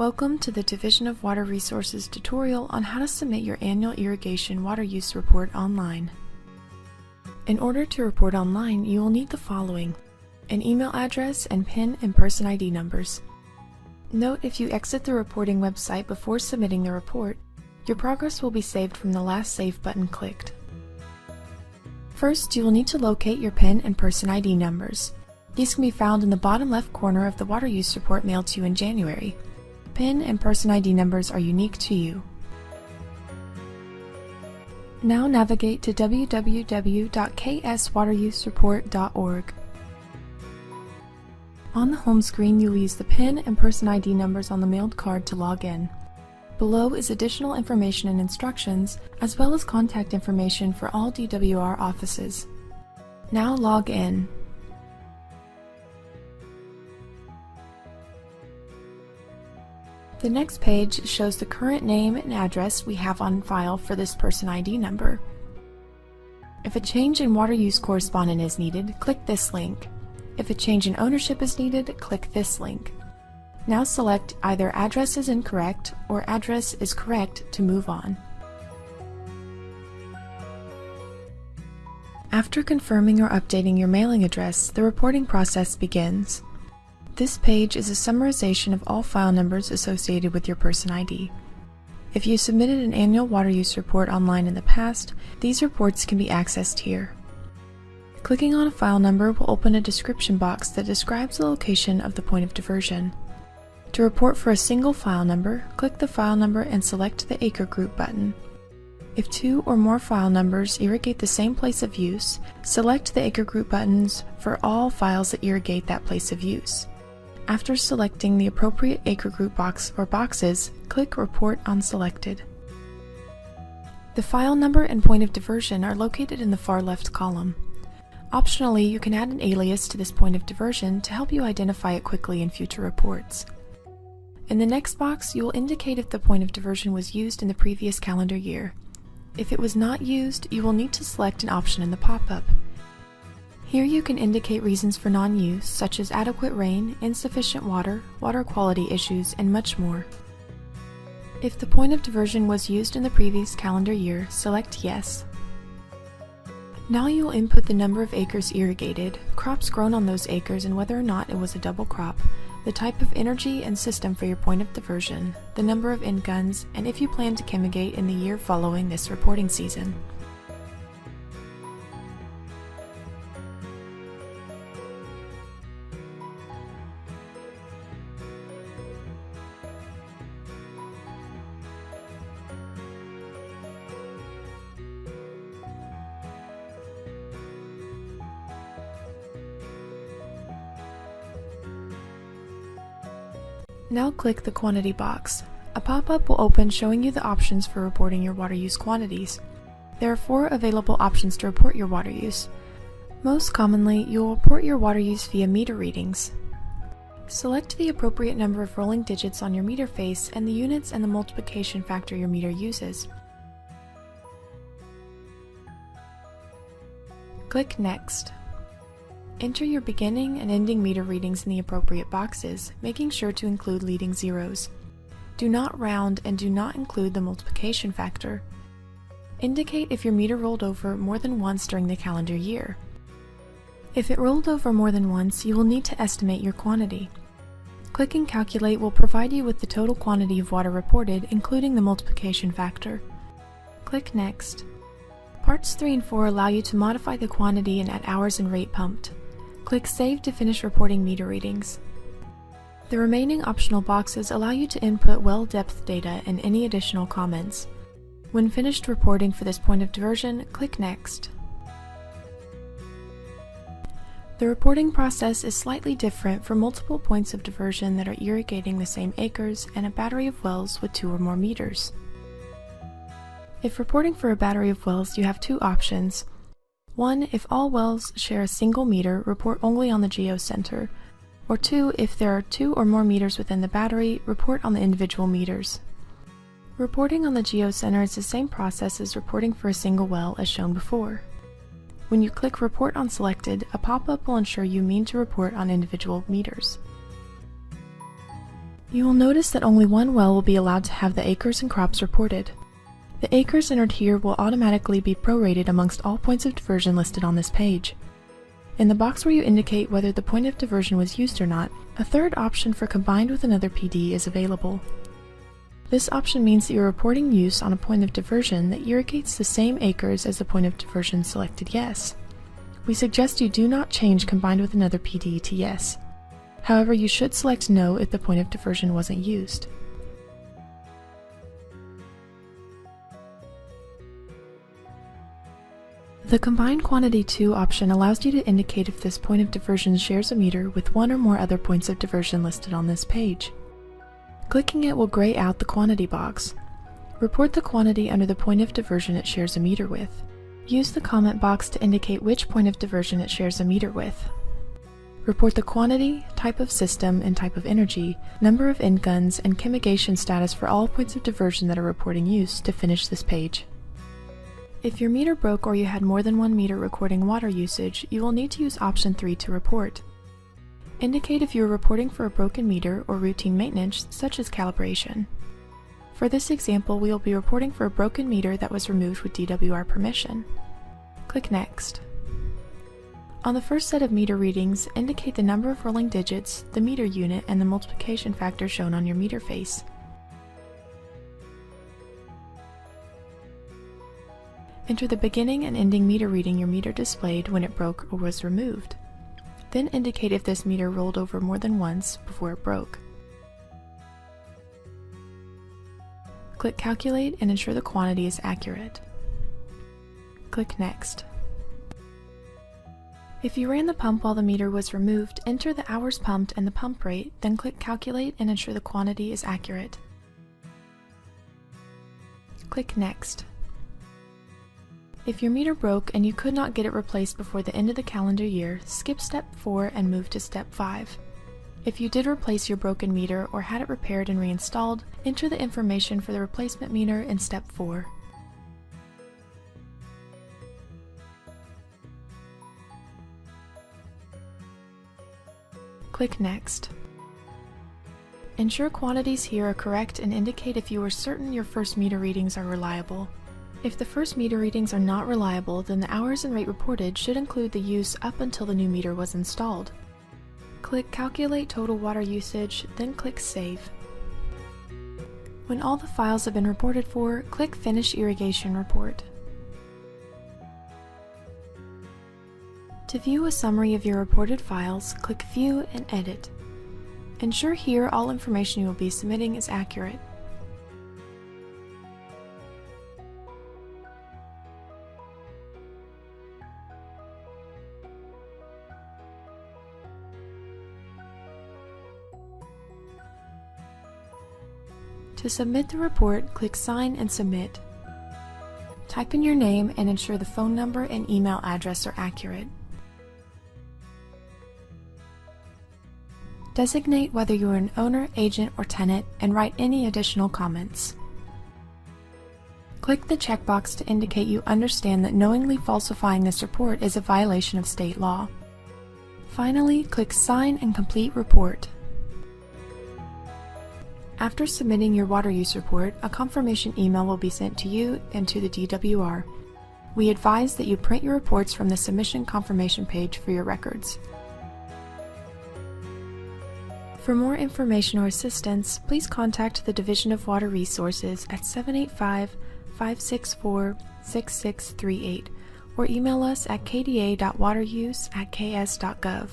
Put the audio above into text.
Welcome to the Division of Water Resources tutorial on how to submit your annual irrigation water use report online. In order to report online, you will need the following: an email address and PIN and person ID numbers. Note, if you exit the reporting website before submitting the report, your progress will be saved from the last Save button clicked. First, you will need to locate your PIN and person ID numbers. These can be found in the bottom left corner of the water use report mailed to you in January. PIN and person ID numbers are unique to you. Now navigate to www.kswaterUseReport.org. On the home screen, you will use the PIN and person ID numbers on the mailed card to log in. Below is additional information and instructions, as well as contact information for all DWR offices. Now log in. The next page shows the current name and address we have on file for this person ID number. If a change in water use correspondent is needed, click this link. If a change in ownership is needed, click this link. Now select either address is incorrect or address is correct to move on. After confirming or updating your mailing address, the reporting process begins. This page is a summarization of all file numbers associated with your person ID. If you submitted an annual water use report online in the past, these reports can be accessed here. Clicking on a file number will open a description box that describes the location of the point of diversion. To report for a single file number, click the file number and select the Acre Group button. If two or more file numbers irrigate the same place of use, select the Acre Group buttons for all files that irrigate that place of use. After selecting the appropriate Acre Group box or boxes, click Report on Selected. The file number and point of diversion are located in the far left column. Optionally, you can add an alias to this point of diversion to help you identify it quickly in future reports. In the next box, you will indicate if the point of diversion was used in the previous calendar year. If it was not used, you will need to select an option in the pop-up. Here you can indicate reasons for non-use, such as adequate rain, insufficient water, water quality issues, and much more. If the point of diversion was used in the previous calendar year, select Yes. Now you will input the number of acres irrigated, crops grown on those acres and whether or not it was a double crop, the type of energy and system for your point of diversion, the number of end guns, and if you plan to chemigate in the year following this reporting season. Now click the Quantity box. A pop-up will open showing you the options for reporting your water use quantities. There are 4 available options to report your water use. Most commonly, you will report your water use via meter readings. Select the appropriate number of rolling digits on your meter face and the units and the multiplication factor your meter uses. Click Next. Enter your beginning and ending meter readings in the appropriate boxes, making sure to include leading zeros. Do not round and do not include the multiplication factor. Indicate if your meter rolled over more than once during the calendar year. If it rolled over more than once, you will need to estimate your quantity. Clicking Calculate will provide you with the total quantity of water reported, including the multiplication factor. Click Next. Parts 3 and 4 allow you to modify the quantity and add hours and rate pumped. Click Save to finish reporting meter readings. The remaining optional boxes allow you to input well depth data and any additional comments. When finished reporting for this point of diversion, click Next. The reporting process is slightly different for multiple points of diversion that are irrigating the same acres and a battery of wells with 2 or more meters. If reporting for a battery of wells, you have 2 options. 1. If all wells share a single meter, report only on the geocenter. Or 2. If there are 2 or more meters within the battery, report on the individual meters. Reporting on the geocenter is the same process as reporting for a single well as shown before. When you click Report on Selected, a pop-up will ensure you mean to report on individual meters. You will notice that only one well will be allowed to have the acres and crops reported. The acres entered here will automatically be prorated amongst all points of diversion listed on this page. In the box where you indicate whether the point of diversion was used or not, a third option for combined with another PD is available. This option means that you're reporting use on a point of diversion that irrigates the same acres as the point of diversion selected yes. We suggest you do not change combined with another PD to yes. However, you should select no if the point of diversion wasn't used. The Combined Quantity To option allows you to indicate if this point of diversion shares a meter with one or more other points of diversion listed on this page. Clicking it will gray out the quantity box. Report the quantity under the point of diversion it shares a meter with. Use the comment box to indicate which point of diversion it shares a meter with. Report the quantity, type of system and type of energy, number of end guns, and chemigation status for all points of diversion that are reporting use to finish this page. If your meter broke or you had more than one meter recording water usage, you will need to use option 3 to report. Indicate if you are reporting for a broken meter or routine maintenance, such as calibration. For this example, we will be reporting for a broken meter that was removed with DWR permission. Click Next. On the first set of meter readings, indicate the number of rolling digits, the meter unit, and the multiplication factor shown on your meter face. Enter the beginning and ending meter reading your meter displayed when it broke or was removed. Then indicate if this meter rolled over more than once before it broke. Click Calculate and ensure the quantity is accurate. Click Next. If you ran the pump while the meter was removed, enter the hours pumped and the pump rate, then click Calculate and ensure the quantity is accurate. Click Next. If your meter broke and you could not get it replaced before the end of the calendar year, skip Step 4 and move to Step 5. If you did replace your broken meter or had it repaired and reinstalled, enter the information for the replacement meter in Step 4. Click Next. Ensure quantities here are correct and indicate if you are certain your first meter readings are reliable. If the first meter readings are not reliable, then the hours and rate reported should include the use up until the new meter was installed. Click Calculate Total Water Usage, then click Save. When all the files have been reported for, click Finish Irrigation Report. To view a summary of your reported files, click View and Edit. Ensure here all information you will be submitting is accurate. To submit the report, click Sign and Submit. Type in your name and ensure the phone number and email address are accurate. Designate whether you are an owner, agent, or tenant and write any additional comments. Click the checkbox to indicate you understand that knowingly falsifying this report is a violation of state law. Finally, click Sign and Complete Report. After submitting your water use report, a confirmation email will be sent to you and to the DWR. We advise that you print your reports from the submission confirmation page for your records. For more information or assistance, please contact the Division of Water Resources at 785-564-6638 or email us at kda.wateruse@ks.gov.